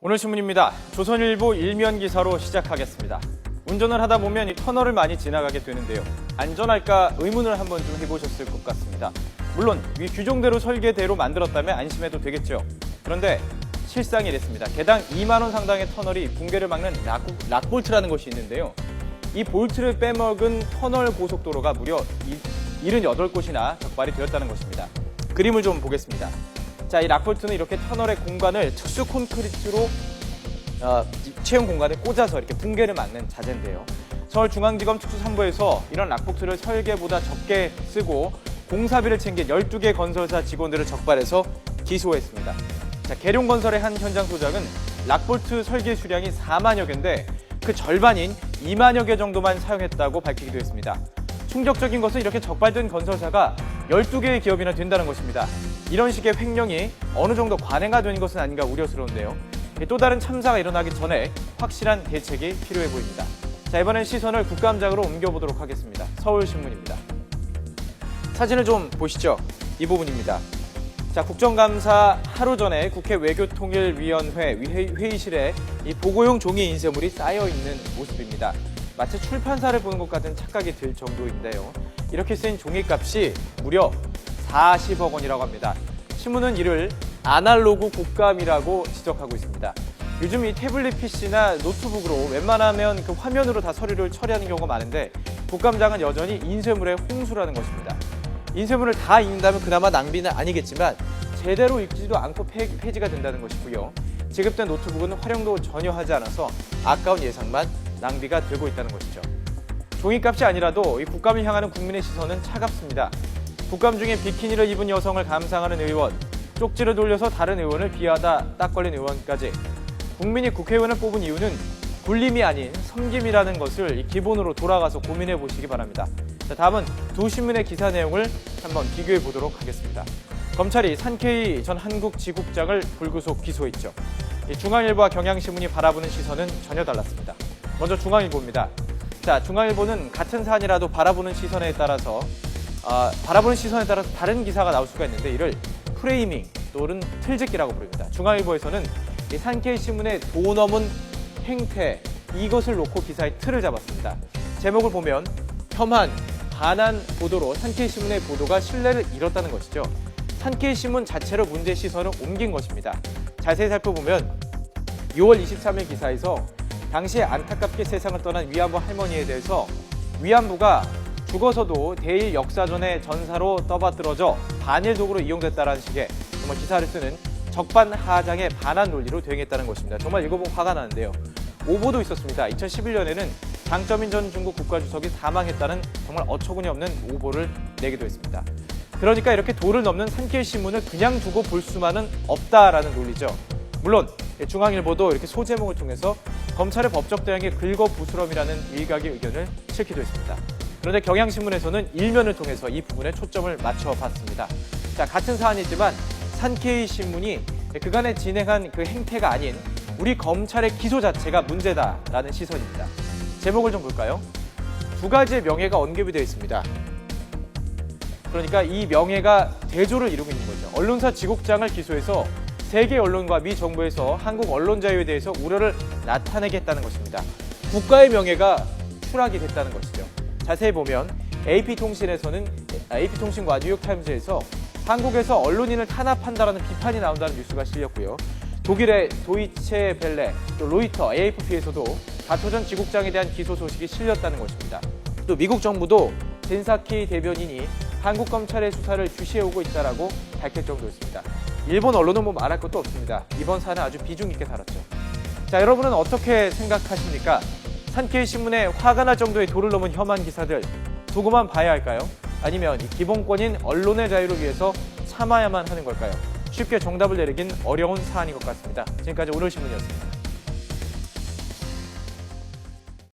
오늘 신문입니다. 조선일보 일면 기사로 시작하겠습니다. 운전을 하다 보면 이 터널을 많이 지나가게 되는데요. 안전할까 의문을 한번 좀 해보셨을 것 같습니다. 물론 위 규정대로 설계대로 만들었다면 안심해도 되겠죠. 그런데 실상이 이랬습니다. 개당 2만 원 상당의 터널이 붕괴를 막는 락볼트라는 것이 있는데요. 이 볼트를 빼먹은 터널 고속도로가 무려 78곳이나 적발이 되었다는 것입니다. 그림을 좀 보겠습니다. 자, 이 락볼트는 이렇게 터널의 공간을 특수 콘크리트로 채용 공간에 꽂아서 이렇게 붕괴를 막는 자재인데요. 서울중앙지검 특수산부에서 이런 락볼트를 설계보다 적게 쓰고 공사비를 챙긴 12개 건설사 직원들을 적발해서 기소했습니다. 자, 계룡건설의 한 현장 소장은 락볼트 설계 수량이 4만여 개인데 그 절반인 2만여 개 정도만 사용했다고 밝히기도 했습니다. 충격적인 것은 이렇게 적발된 건설사가 12개의 기업이나 된다는 것입니다. 이런 식의 횡령이 어느 정도 관행화된 것은 아닌가 우려스러운데요. 또 다른 참사가 일어나기 전에 확실한 대책이 필요해 보입니다. 자, 이번엔 시선을 국감장으로 옮겨보도록 하겠습니다. 서울신문입니다. 사진을 좀 보시죠. 이 부분입니다. 자, 국정감사 하루 전에 국회 외교통일위원회 회의실에 이 보고용 종이 인쇄물이 쌓여있는 모습입니다. 마치 출판사를 보는 것 같은 착각이 들 정도인데요. 이렇게 쓰인 종이값이 무려 40억 원이라고 합니다. 신문은 이를 아날로그 국감이라고 지적하고 있습니다. 요즘 이 태블릿 PC나 노트북으로 웬만하면 그 화면으로 다 서류를 처리하는 경우가 많은데 국감장은 여전히 인쇄물의 홍수라는 것입니다. 인쇄물을 다 읽는다면 그나마 낭비는 아니겠지만 제대로 읽지도 않고 폐지가 된다는 것이고요. 지급된 노트북은 활용도 전혀 하지 않아서 아까운 예산만 낭비가 되고 있다는 것이죠. 종이값이 아니라도 이 국감을 향하는 국민의 시선은 차갑습니다. 국감 중에 비키니를 입은 여성을 감상하는 의원, 쪽지를 돌려서 다른 의원을 비하다 딱 걸린 의원까지 국민이 국회의원을 뽑은 이유는 굴림이 아닌 섬김이라는 것을 기본으로 돌아가서 고민해 보시기 바랍니다. 자, 다음은 두 신문의 기사 내용을 한번 비교해 보도록 하겠습니다. 검찰이 산케이 전 한국지국장을 불구속 기소했죠. 중앙일보와 경향신문이 바라보는 시선은 전혀 달랐습니다. 먼저 중앙일보입니다. 자, 중앙일보는 같은 사안이라도 바라보는 시선에 따라서 다른 기사가 나올 수가 있는데 이를 프레이밍 또는 틀짓기라고 부릅니다. 중앙일보에서는 이 산케이 신문의 도 넘은 행태 이것을 놓고 기사의 틀을 잡았습니다. 제목을 보면 혐한, 반한 보도로 산케이 신문의 보도가 신뢰를 잃었다는 것이죠. 산케이 신문 자체로 문제 시선을 옮긴 것입니다. 자세히 살펴보면 6월 23일 기사에서 당시에 안타깝게 세상을 떠난 위안부 할머니에 대해서 위안부가 죽어서도 대일 역사전의 전사로 떠받들어져 반일독으로 이용됐다는 식의 정말 기사를 쓰는 적반하장의 반한 논리로 대응했다는 것입니다. 정말 읽어보면 화가 나는데요. 오보도 있었습니다. 2011년에는 장쩌민 전 중국 국가주석이 사망했다는 정말 어처구니 없는 오보를 내기도 했습니다. 그러니까 이렇게 도를 넘는 산케이 신문을 그냥 두고 볼 수만은 없다라는 논리죠. 물론 중앙일보도 이렇게 소제목을 통해서 검찰의 법적 대응에 긁어부스럼이라는 일각의 의견을 실기도 했습니다. 그런데 경향신문에서는 일면을 통해서 이 부분에 초점을 맞춰봤습니다. 자, 같은 사안이지만 산케이 신문이 그간에 진행한 그 행태가 아닌 우리 검찰의 기소 자체가 문제다라는 시선입니다. 제목을 좀 볼까요? 두 가지의 명예가 언급이 되어 있습니다. 그러니까 이 명예가 대조를 이루고 있는 거죠. 언론사 지국장을 기소해서 세계 언론과 미 정부에서 한국 언론 자유에 대해서 우려를 나타내겠다는 것입니다. 국가의 명예가 추락이 됐다는 것이죠. 자세히 보면 AP통신과 뉴욕타임즈에서 한국에서 언론인을 탄압한다라는 비판이 나온다는 뉴스가 실렸고요. 독일의 도이체 벨레, 또 로이터, AFP에서도 가토 전 지국장에 대한 기소 소식이 실렸다는 것입니다. 또 미국 정부도 젠사키 대변인이 한국 검찰의 수사를 주시해오고 있다라고 밝힐 정도였습니다. 일본 언론은 뭐 말할 것도 없습니다. 이번 사안은 아주 비중 있게 다뤘죠. 자, 여러분은 어떻게 생각하십니까? 산케이 신문에 화가 날 정도의 도를 넘은 혐한 기사들 두고만 봐야 할까요? 아니면 이 기본권인 언론의 자유를 위해서 참아야만 하는 걸까요? 쉽게 정답을 내리긴 어려운 사안인 것 같습니다. 지금까지 오늘 신문이었습니다.